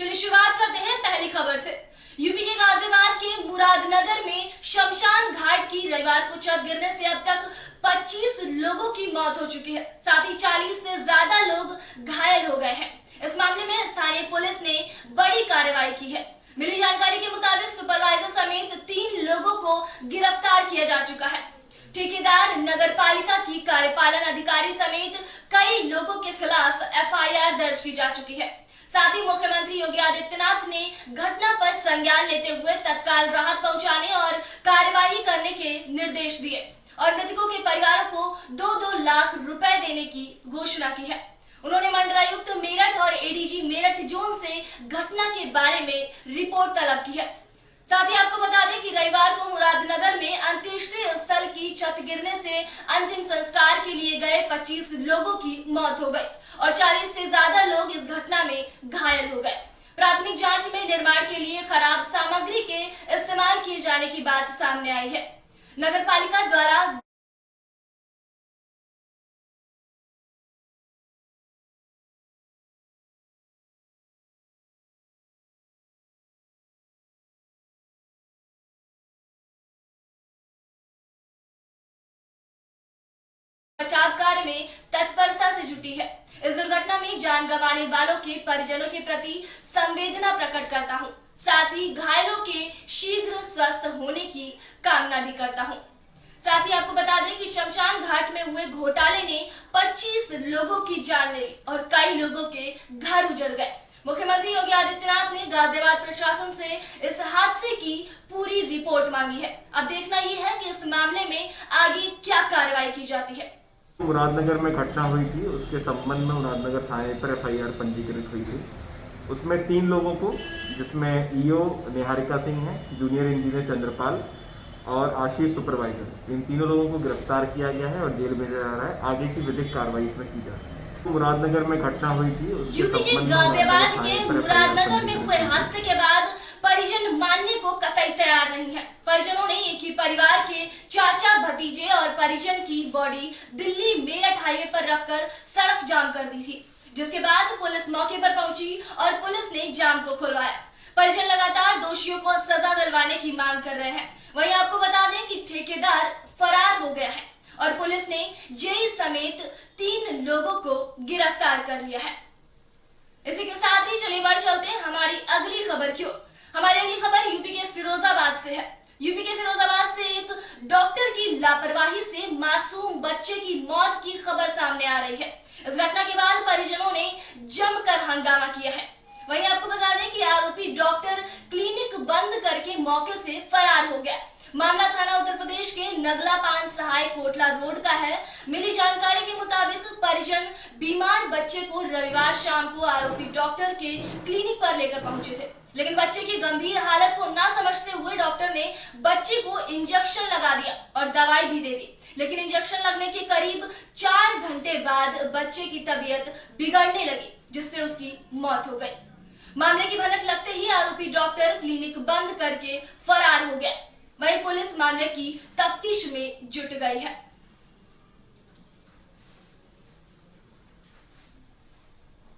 चलिए शुरुआत करते हैं पहली खबर से। यूपी के गाजियाबाद के मुरादनगर में शमशान घाट की रविवार को छत गिरने से अब तक 25 लोगों की मौत हो चुकी है। साथ ही 40 से ज्यादा लोग घायल हो गए हैं। इस मामले में स्थानीय पुलिस ने बड़ी कार्रवाई की है। मिली जानकारी के मुताबिक सुपरवाइजर समेत 3 लोगों को गिरफ्तार किया जा चुका है। ठेकेदार, नगर पालिका की कार्यपालन अधिकारी समेत कई लोगों के खिलाफ FIR दर्ज की जा चुकी है। साथ ही मुख्यमंत्री योगी आदित्यनाथ ने घटना पर संज्ञान लेते हुए तत्काल राहत पहुंचाने और कार्यवाही करने के निर्देश दिए और मृतकों के परिवारों को 2-2 लाख रुपए देने की घोषणा की है। उन्होंने मंडलायुक्त मेरठ और ADG मेरठ जोन से घटना के बारे में रिपोर्ट तलब की है। साथ ही आपको बता दें कि रविवार को मुरादनगर में अंत्येष्टि स्थल की छत गिरने से अंतिम संस्कार के लिए गए 25 लोगों की मौत हो गई और 40 से ज्यादा लोग इस घटना में घायल हो गए। प्राथमिक जांच में निर्माण के लिए खराब सामग्री के इस्तेमाल किए जाने की बात सामने आई है। नगर पालिका द्वारा बचाव कार्य में तत्परता से जुटी है। इस दुर्घटना में जान गंवाने वालों के परिजनों के प्रति संवेदना प्रकट करता हूं। साथ ही घायलों के शीघ्र स्वस्थ होने की कामना भी करता हूं। साथ ही आपको बता दें कि शमशान घाट में हुए घोटाले ने 25 लोगों की जान ली और कई लोगों के घर उजड़ गए। मुख्यमंत्री योगी आदित्यनाथ ने गाजियाबाद प्रशासन से इस हादसे की पूरी रिपोर्ट मांगी है। अब देखना यह है कि इस मामले में आगे क्या कार्रवाई की जाती है। मुरादनगर में घटना हुई थी, उसके संबंध में मुरादनगर थाने पर FIR पंजीकृत हुई थी। उसमें 3 लोगों को, जिसमें EO निहारिका सिंह है, जूनियर इंजीनियर चंद्रपाल और आशीष सुपरवाइजर, इन तीनों लोगों को गिरफ्तार किया गया है और जेल भेजा जा रहा है। आगे की विधिक कार्रवाई इसमें की जा रही है। मुरादनगर में घटना हुई थी, उसके यूपी के गाजियाबाद के मुरादनगर में हुए हादसे के बाद परिजन मानने को कतई तैयार नहीं है। परिजनों ने एक ही परिवार के चाचा, भतीजे और परिजन की बॉडी दिल्ली मेरठ हाईवे पर रखकर सड़क जाम कर दी थी, जिसके बाद पुलिस मौके पर पहुंची और पुलिस ने जाम को खुलवाया। परिजन लगातार दोषियों को सजा दिलवाने की मांग कर रहे हैं। वहीं आपको बता दें कि ठेकेदार फरार हो गया है और पुलिस ने जेई समेत 3 लोगों को गिरफ्तार कर लिया है। इसी के साथ ही चलिए बढ़ चलते हैं हमारी अगली खबर की ओर। हमारी अगली खबर यूपी के फिरोजाबाद से है। यूपी के फिरोजाबाद से एक डॉक्टर की लापरवाही से मासूम बच्चे की मौत की खबर सामने आ रही है। इस घटना के बाद परिजनों ने जमकर हंगामा किया है। वहीं आपको बता दें कि आरोपी डॉक्टर क्लिनिक बंद करके मौके से फरार हो गया। मामला थाना उत्तर प्रदेश के नगला पान सहाय कोटला रोड का है। मिली जानकारी के मुताबिक परिजन बीमार बच्चे को रविवार शाम को आरोपी डॉक्टर के क्लिनिक पर लेकर पहुंचे थे, लेकिन बच्चे की गंभीर हालत को ना समझते हुए डॉक्टर ने बच्चे को इंजेक्शन लगा दिया और दवाई भी दे दी। लेकिन इंजेक्शन लगने के करीब 4 घंटे बाद बच्चे की तबीयत बिगड़ने लगी, जिससे उसकी मौत हो गई। मामले की भनक लगते ही आरोपी डॉक्टर क्लिनिक बंद करके फरार हो गया। वहीं पुलिस मामले की तफ्तीश में जुट गई है।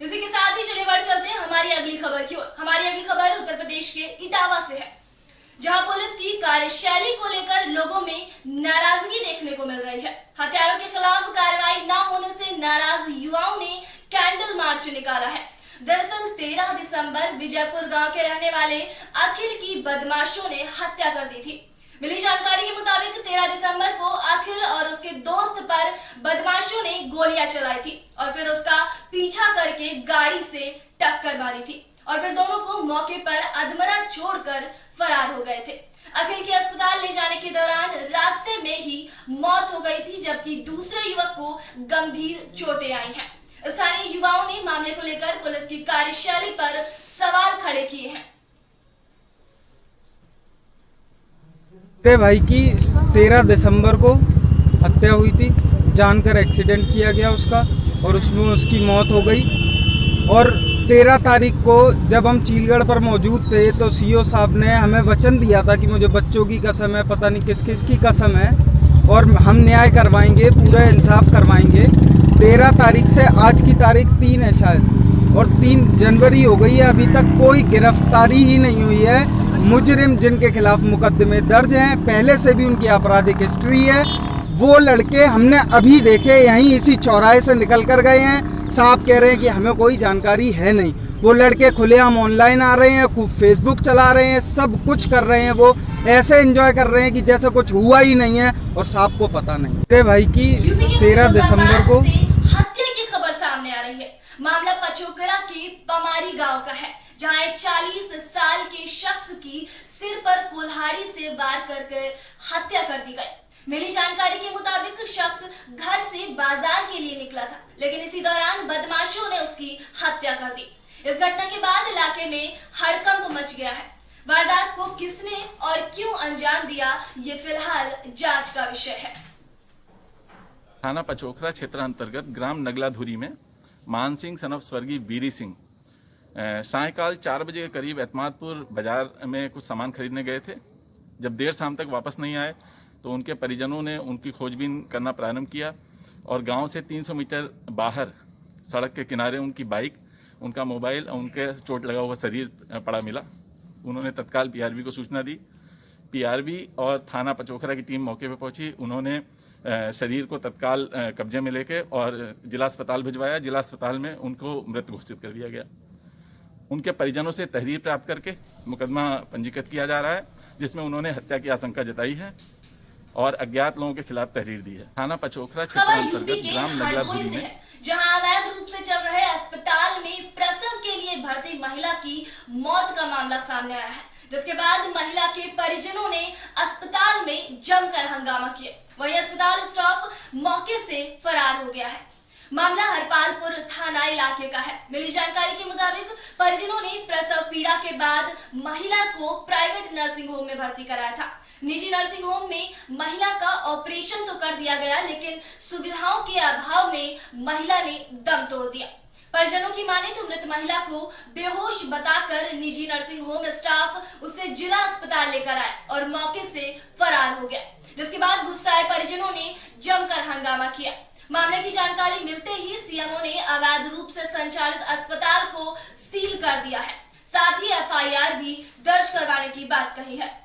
इसी के साथ ही चलिए बढ़ चलते हैं हमारी अगली खबर की ओर। हमारी अगली खबर उत्तर प्रदेश के इटावा से है, जहां पुलिस की कार्यशैली को लेकर लोगों में नाराजगी देखने को मिल रही है। हत्यारों के खिलाफ कार्रवाई न होने से नाराज युवाओं ने कैंडल मार्च निकाला है। दरअसल 13 दिसंबर विजयपुर गांव के रहने वाले अखिल की बदमाशों ने हत्या कर दी थी। मिली जानकारी के मुताबिक 13 दिसंबर को अखिल और उसके दोस्त पर बदमाशों ने गोलियां चलाई थी और फिर उसका पीछा करके गाड़ी से टक्कर मारी थी और फिर दोनों को मौके पर अधमरा छोड़कर फरार हो गए थे। अखिल के अस्पताल ले जाने के दौरान रास्ते में ही मौत हो गई थी, जबकि दूसरे युवक को गंभीर चोटें आई हैं। स्थानीय युवाओं ने मामले को लेकर पुलिस की कार्यशैली पर सवाल खड़े किए हैं। मेरे भाई की 13 दिसंबर को हत्या हुई थी, जानकर एक्सीडेंट किया गया उसका और उसमें उसकी मौत हो गई। और 13 तारीख को जब हम चीलगढ़ पर मौजूद थे तो CO साहब ने हमें वचन दिया था कि मुझे बच्चों की कसम है, पता नहीं किस किस की कसम है, और हम न्याय करवाएंगे, पूरा इंसाफ करवाएंगे। 13 तारीख से आज की तारीख 3 है शायद, और 3 जनवरी हो गई है, अभी तक कोई गिरफ्तारी ही नहीं हुई है। मुजरिम जिनके खिलाफ मुकदमे दर्ज हैं, पहले से भी उनकी आपराधिक हिस्ट्री है, वो लड़के हमने अभी देखे यहीं इसी चौराहे से निकल कर गए हैं। साहब कह रहे हैं कि हमें कोई जानकारी है नहीं। वो लड़के खुलेआम ऑनलाइन आ रहे हैं, खूब फेसबुक चला रहे हैं, सब कुछ कर रहे हैं, वो ऐसे एंजॉय कर रहे हैं कि जैसे कुछ हुआ ही नहीं है और साहब को पता नहीं। मेरे भाई की 13 दिसंबर को हत्या की खबर सामने आ रही है। मामला पचोकरा के पमारी गांव का है, जहां एक 40 साल के शख्स की सिर पर कुल्हाड़ी से वार करके हत्या कर दी गई। मिली जानकारी के मुताबिक शख्स घर से बाजार के लिए निकला था, लेकिन इसी दौरान बदमाशों ने उसकी हत्या कर दी। इस घटना के बाद इलाके में हड़कंप मच गया है। वारदात को किसने और क्यों अंजाम दिया, ये फिलहाल जांच का विषय है। थाना पचोखरा क्षेत्र अंतर्गत ग्राम नगलाधुरी में मान सिंह सनफ स्वर्गीय बीरी सिंह सायकाल 4 बजे के करीब एतमादपुर बाजार में कुछ सामान खरीदने गए थे। जब देर शाम तक वापस नहीं आए तो उनके परिजनों ने उनकी खोजबीन करना प्रारंभ किया और गांव से 300 मीटर बाहर सड़क के किनारे उनकी बाइक, उनका मोबाइल और उनके चोट लगा हुआ शरीर पड़ा मिला। उन्होंने तत्काल पीआरबी को सूचना दी। पीआरबी और थाना पचोखरा की टीम मौके पर पहुंची। उन्होंने शरीर को तत्काल कब्जे में लेके और जिला अस्पताल भिजवाया। जिला अस्पताल में उनको मृत घोषित कर दिया गया। उनके परिजनों से तहरीर प्राप्त करके मुकदमा पंजीकृत किया जा रहा है, जिसमें उन्होंने हत्या की आशंका जताई है और अज्ञात लोगों के खिलाफ तहरीर दी है। थाना पचोखरा क्षेत्र अंतर्गत ग्राम नगलाधुरी में जहां अवैध रूप से चल रहे अस्पताल में प्रसव के लिए भर्ती महिला की मौत का मामला सामने आया है, जिसके बाद महिला के परिजनों ने अस्पताल में जमकर हंगामा किया। वहीं अस्पताल स्टाफ मौके से फरार हो गया है। मामला हरपालपुर थाना इलाके का है। मिली जानकारी के मुताबिक परिजनों ने प्रसव पीड़ा के बाद महिला को प्राइवेट नर्सिंग होम में भर्ती कराया था। निजी नर्सिंग होम में महिला का ऑपरेशन तो कर दिया गया, लेकिन सुविधाओं के अभाव में महिला ने दम तोड़ दिया। परिजनों की माने तो मृत महिला को बेहोश बताकर निजी नर्सिंग होम स्टाफ उसे जिला अस्पताल लेकर आए और मौके से फरार हो गया, जिसके बाद गुस्साए परिजनों ने जमकर हंगामा किया। मामले की जानकारी मिलते ही सीएमओ ने अवैध रूप से संचालित अस्पताल को सील कर दिया है, साथ ही एफआईआर भी दर्ज करवाने की बात कही है।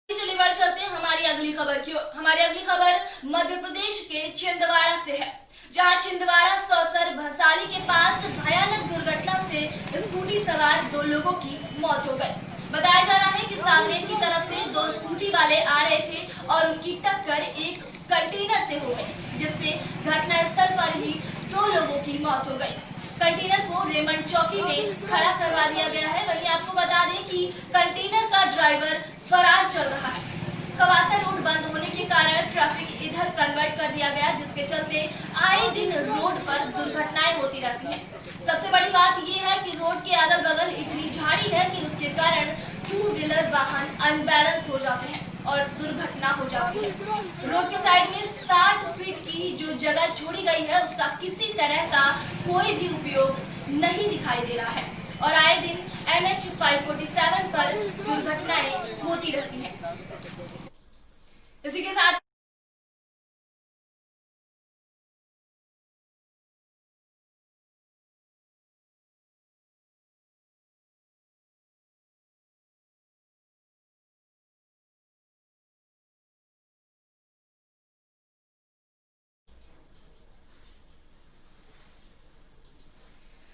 चलिए बढ़ चलते हैं हमारी अगली खबर की ओर। हमारी अगली खबर मध्य प्रदेश के छिंदवाड़ा से है, जहां छिंदवाड़ा सौसर भसाली के पास भयानक दुर्घटना से स्कूटी सवार 2 लोगों की मौत हो गई। बताया जा रहा है कि सामने की तरफ से 2 स्कूटी वाले आ रहे थे और उनकी टक्कर एक कंटेनर से हो गई, जिससे घटनास्थल पर ही 2 लोगों की मौत हो गई। कंटेनर को रेमंड चौकी में खड़ा करवा दिया गया है। वहीं आपको बता दें कि कंटेनर का ड्राइवर फरार चल रहा है। खवासा रोड बंद होने के कारण ट्रैफिक इधर कन्वर्ट कर दिया गया, जिसके चलते आए दिन रोड पर दुर्घटनाएं होती रहती हैं। सबसे बड़ी बात यह है कि रोड के अगल बगल इतनी झाड़ी है कि उसके कारण 2 व्हीलर वाहन अनबैलेंस हो जाते हैं और दुर्घटना हो जाती है। रोड के साइड में 60 फीट की जो जगह छोड़ी गई है, उसका किसी तरह का कोई भी उपयोग नहीं दिखाई दे रहा है और आए दिन NH 547 पर दुर्घटनाएं होती रहती हैं। इसी के साथ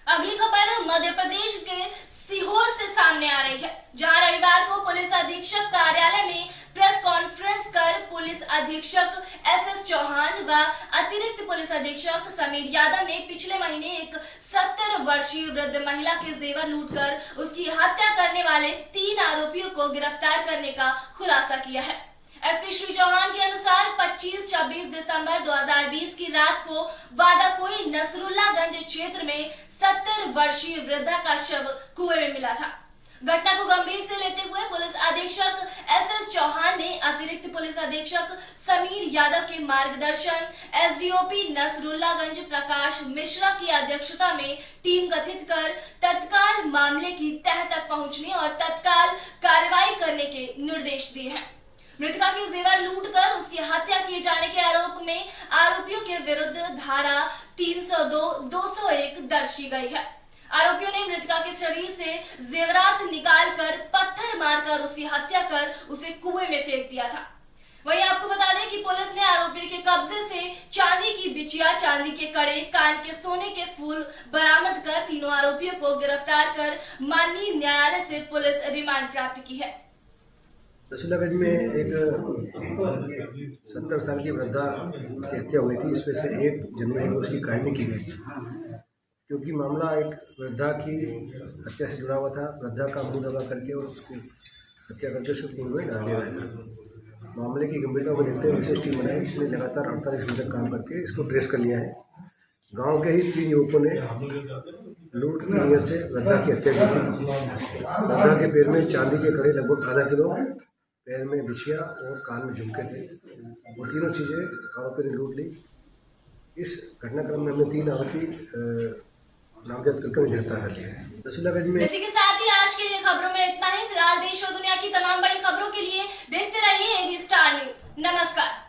अगली खबर मध्य प्रदेश के सीहोर से सामने आ रही है, जहां रविवार को पुलिस अधीक्षक कार्यालय में प्रेस कॉन्फ्रेंस कर पुलिस अधीक्षक SS चौहान व अतिरिक्त पुलिस अधीक्षक समीर यादव ने पिछले महीने एक 70 वर्षीय वृद्ध महिला के जेवर लूटकर उसकी हत्या करने वाले 3 आरोपियों को गिरफ्तार करने का खुलासा किया है। एसपी श्री चौहान के अनुसार 25-26 दिसंबर 2020 की रात को वादाकोई नसरुल्लागंज क्षेत्र में 70 वर्षीय वृद्धा का शव कुएं में मिला था। घटना को गंभीर से लेते हुए पुलिस अधीक्षक SS चौहान ने अतिरिक्त पुलिस अधीक्षक समीर यादव के मार्गदर्शन SDOP नसरुल्लागंज प्रकाश मिश्रा की अध्यक्षता में टीम गठित कर तत्काल मामले की तह तक पहुंचने और तत्काल कार्रवाई करने के निर्देश दिए हैं। मृतका के जेवर लूट कर उसकी हत्या किए जाने के आरोप में आरोपियों के विरुद्ध धारा 302, 201 दर्ज की गई है। आरोपियों ने मृतका के शरीर से जेवरात निकालकर पत्थर मारकर उसकी हत्या कर उसे कुएं में फेंक दिया था। वहीं आपको बता दें कि पुलिस ने आरोपियों के कब्जे से चांदी की बिछिया, चांदी के कड़े, कान के सोने के फूल बरामद कर तीनों आरोपियों को गिरफ्तार कर माननीय न्यायालय से पुलिस रिमांड प्राप्त की है। रसूलागंज में एक 70 साल की वृद्धा की हत्या हुई थी। इसमें से 1 जनवरी को उसकी कायमी की गई थी, क्योंकि मामला एक वृद्धा की हत्या से जुड़ा हुआ था। वृद्धा का मुंह दबा करके और उसको हत्या करके उसको कुएं में डाल दिया गया था। मामले की गंभीरता को देखते हुए विशेष टीम बनाई, जिसने लगातार 48 घंटे काम करके इसको ट्रेस कर लिया है। गांव के ही 3 युवकों ने लूट की नीयत से वृद्धा की हत्या की थी। वृद्धा के पैर में चांदी के कड़े लगभग आधा किलो, पैर में बिछिया और कान में झुमके थे। वो तीनों चीज़ें आरोपी ने लूट ली। इस घटनाक्रम में हमने 3 आरोपी नामजद करके गिरफ्तार कर लिया है। रसूलागंज में इसी के साथ ही आज के लिए खबरों में इतना ही। फिलहाल देश और दुनिया की तमाम बड़ी खबरों के लिए देखते रहिए AB स्टार न्यूज। नमस्कार।